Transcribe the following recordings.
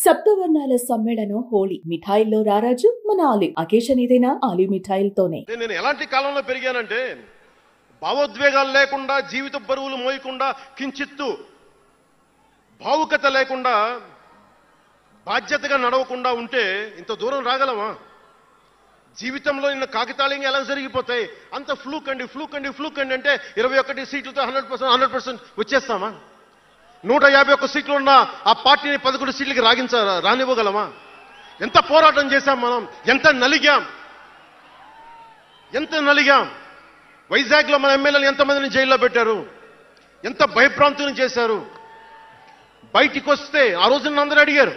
సప్తవర్ణాల సమ్మేళనం హోళీ. మిఠాయిల్లో రారాజు మన ఆలి. అకేషన్ ఏదైనా ఆలి మిఠాయిలతోనే. నేను ఎలాంటి కాలంలో పెరిగానంటే భావోద్వేగాలు లేకుండా, జీవిత బరువులు మోయకుండా, కించిత్తు భావుకత లేకుండా, బాధ్యతగా నడవకుండా ఉంటే ఇంత దూరం రాగలమా? జీవితంలో నిన్న కాగితాళంగా ఎలా జరిగిపోతాయి? అంత ఫ్లూక్ అండి అంటే 21 సీట్లతో 100% వచ్చేస్తామా? 151 సీట్లు ఉన్న ఆ పార్టీని 11 సీట్లకి రానివ్వగలమా? ఎంత పోరాటం చేశాం మనం, ఎంత నలిగాం. వైజాగ్ లో మన ఎమ్మెల్యేలు ఎంతమందిని జైల్లో పెట్టారు, ఎంత భయభ్రాంతులను చేశారు. బయటికి వస్తే ఆ రోజు నన్ను అందరూ అడిగారు,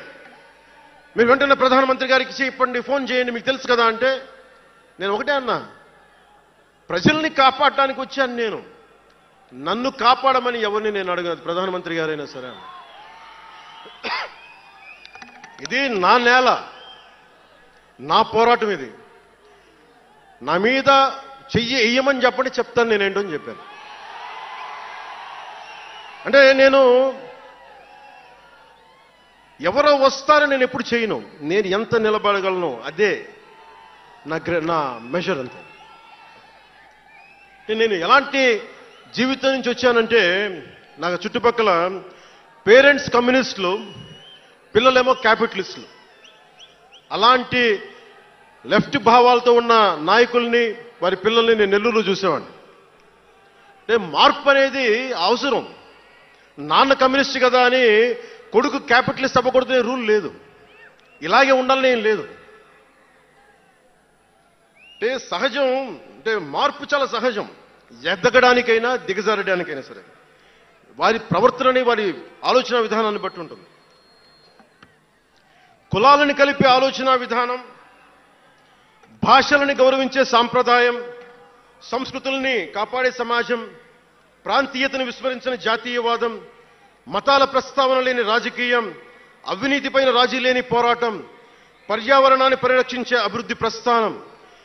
మీరు వెంటనే ప్రధానమంత్రి గారికి చెప్పండి, ఫోన్ చేయండి, మీకు తెలుసు కదా అంటే నేను ఒకటే అన్నా, ప్రజల్ని కాపాడటానికి వచ్చాను నేను, నన్ను కాపాడమని ఎవరిని నేను అడగను, ప్రధానమంత్రి గారైనా సరే. ఇది నా నేల, నా పోరాటం. ఇది నా మీద చెయ్యి వెయ్యమని చెప్పండి, చెప్తాను నేనేంటో అని చెప్పాను. అంటే నేను ఎవరో వస్తారని నేను ఎప్పుడు చేయను, నేను ఎంత నిలబడగలను అదే నా మెజర్ అంతే. నేను ఎలాంటి జీవితం నుంచి వచ్చానంటే, నాకు చుట్టుపక్కల పేరెంట్స్ కమ్యూనిస్టులు, పిల్లలేమో క్యాపిటలిస్టులు. అలాంటి లెఫ్ట్ భావాలతో ఉన్న నాయకుల్ని, వారి పిల్లల్ని నేను నెల్లూరులో చూసేవాడిని. అంటే మార్పు అనేది అవసరం. నాన్న కమ్యూనిస్ట్ కదా అని కొడుకు క్యాపిటలిస్ట్ అవ్వకూడదనే రూల్ లేదు, ఇలాగే ఉండాలని ఏం లేదు. అంటే సహజం, అంటే మార్పు చాలా సహజం, ఎదగడానికైనా దిగజారడానికైనా సరే. వారి ప్రవర్తనని, వారి ఆలోచన విధానాన్ని బట్టి ఉంటుంది. కులాలను కలిపే ఆలోచన విధానం, భాషలని గౌరవించే సాంప్రదాయం, సంస్కృతుల్ని కాపాడే సమాజం, ప్రాంతీయతను విస్మరించిన జాతీయవాదం, మతాల ప్రస్తావన లేని రాజకీయం, అవినీతిపైన రాజీ లేని పోరాటం, పర్యావరణాన్ని పరిరక్షించే అభివృద్ధి ప్రస్థానం,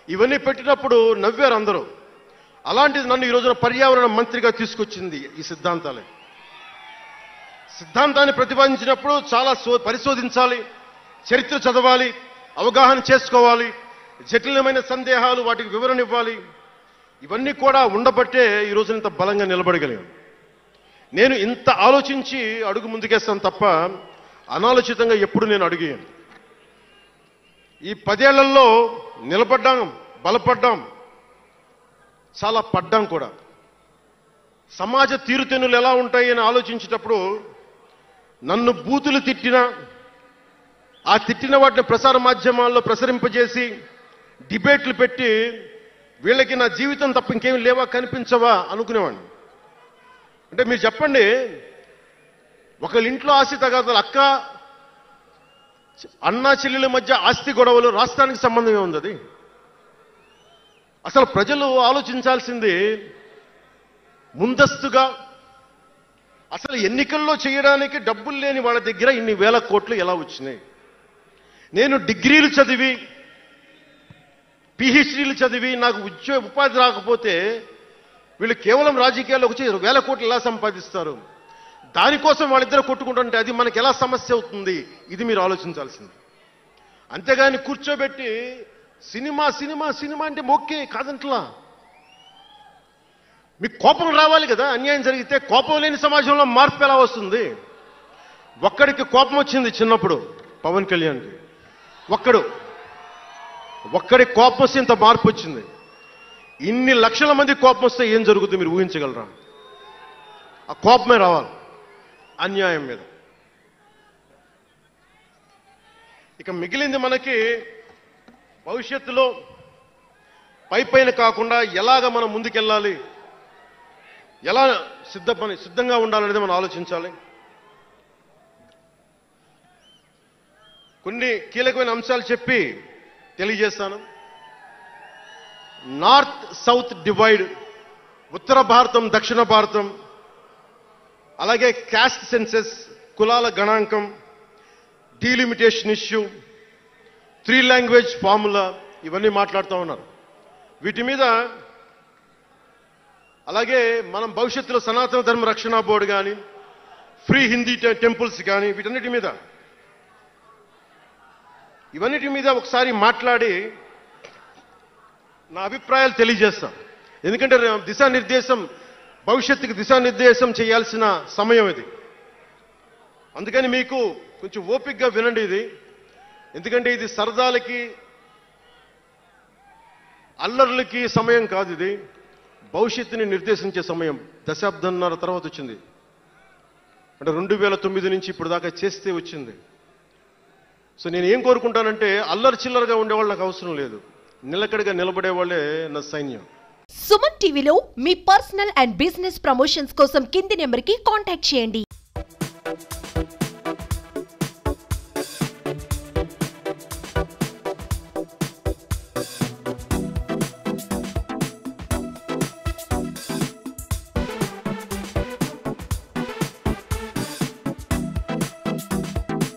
ఇవన్నీ పెట్టినప్పుడు నవ్వారు అందరూ. అలాంటిది నన్ను ఈ రోజున పర్యావరణ మంత్రిగా తీసుకొచ్చింది ఈ సిద్ధాంతాలే. సిద్ధాంతాన్ని ప్రతిపాదించినప్పుడు చాలా పరిశోధించాలి, చరిత్ర చదవాలి, అవగాహన చేసుకోవాలి, జటిలమైన సందేహాలు వాటికి వివరణ ఇవ్వాలి. ఇవన్నీ కూడా ఉండబట్టే ఈ రోజు ఇంత బలంగా నిలబడగలిగాను. నేను ఇంత ఆలోచించి అడుగు ముందుకేస్తాను తప్ప అనాలోచితంగా ఎప్పుడు నేను అడిగాను. ఈ 10 ఏళ్లలో నిలబడ్డాం, బలపడ్డాం, చాలా పడ్డాం కూడా. సమాజ తీరుతెన్నులు ఎలా ఉంటాయి అని ఆలోచించేటప్పుడు నన్ను బూతులు తిట్టినా, ఆ తిట్టిన వాటిని ప్రసార మాధ్యమాల్లో ప్రసరింపజేసి డిబేట్లు పెట్టి వీళ్ళకి నా జీవితం తప్ప ఇంకేమి లేవా, కనిపించవా అనుకునేవాడిని. అంటే మీరు చెప్పండి, ఒకళ్ళ ఇంట్లో ఆస్తి తగాదాలు, అన్నా చెల్లెల మధ్య ఆస్తి గొడవలు, రాష్ట్రానికి సంబంధం ఏముంది? అది అసలు ప్రజలు ఆలోచించాల్సింది ముందస్తుగా. అసలు ఎన్నికల్లో చేయడానికి డబ్బులు లేని వాళ్ళ దగ్గర ఇన్ని వేల కోట్లు ఎలా వచ్చినాయి? నేను డిగ్రీలు చదివి, పిహెచ్డీలు చదివి నాకు ఉపాధి రాకపోతే వీళ్ళు కేవలం రాజకీయాల్లోకి వచ్చి వేల కోట్లు ఎలా సంపాదిస్తారు? దానికోసం వాళ్ళిద్దరు కొట్టుకుంటుంటే అది మనకి ఎలా సమస్య అవుతుంది? ఇది మీరు ఆలోచించాల్సింది. అంతేగాని కూర్చోబెట్టి సినిమా సినిమా సినిమా అంటే మొక్కే కాదంట్లా. మీకు కోపం రావాలి కదా, అన్యాయం జరిగితే. కోపం లేని సమాజంలో మార్పు ఎలా వస్తుంది? ఒక్కడికి కోపం వచ్చింది చిన్నప్పుడు, పవన్ కళ్యాణ్కి. ఒక్కడి కోపం వస్తే ఇంత మార్పు వచ్చింది. ఇన్ని లక్షల మంది కోపం వస్తే ఏం జరుగుతుంది మీరు ఊహించగలరా? ఆ కోపమే రావాలి అన్యాయం మీద. ఇక మిగిలింది మనకి భవిష్యత్తులో పైపైన కాకుండా ఎలాగ మనం ముందుకెళ్ళాలి, ఎలా సిద్ధంగా ఉండాలనేది మనం ఆలోచించాలి. కొన్ని కీలకమైన అంశాలు చెప్పి తెలియజేస్తాను. నార్త్ సౌత్ డివైడ్, ఉత్తర భారతం దక్షిణ భారతం, అలాగే క్యాస్ట్ సెన్సెస్, కులాల గణాంకం, డీలిమిటేషన్ ఇష్యూ, 3 లాంగ్వేజ్ ఫార్ములా, ఇవన్నీ మాట్లాడుతూ ఉన్నారు. వీటి మీద, అలాగే మనం భవిష్యత్తులో సనాతన ధర్మ రక్షణ బోర్డు కానీ, ఫ్రీ హిందీ టెంపుల్స్ కానీ, వీటన్నిటి మీద ఇవన్నిటి మీద ఒకసారి మాట్లాడి నా అభిప్రాయాలు తెలియజేస్తాను. ఎందుకంటే దిశానిర్దేశం, భవిష్యత్తుకి దిశానిర్దేశం చేయాల్సిన సమయం ఇది. అందుకని మీకు కొంచెం ఓపికగా వినండి ఇది. ఎందుకంటే ఇది సరదాలకి అల్లర్లకి సమయం కాదు, ఇది భవిష్యత్తుని నిర్దేశించే సమయం. దశాబ్దంన్నర తర్వాత వచ్చింది, అంటే 2009 నుంచి ఇప్పుడు దాకా చేస్తే వచ్చింది. సో నేను ఏం కోరుకుంటానంటే అల్లరి చిల్లరగా ఉండేవాళ్ళు నాకు అవసరం లేదు, నిలకడగా నిలబడే వాళ్ళే నా సైన్యం. సుమన్ టీవీలో మీ పర్సనల్ అండ్ బిజినెస్ ప్రమోషన్స్ కోసం కింది నెంబర్కి కాంటాక్ట్ చేయండి.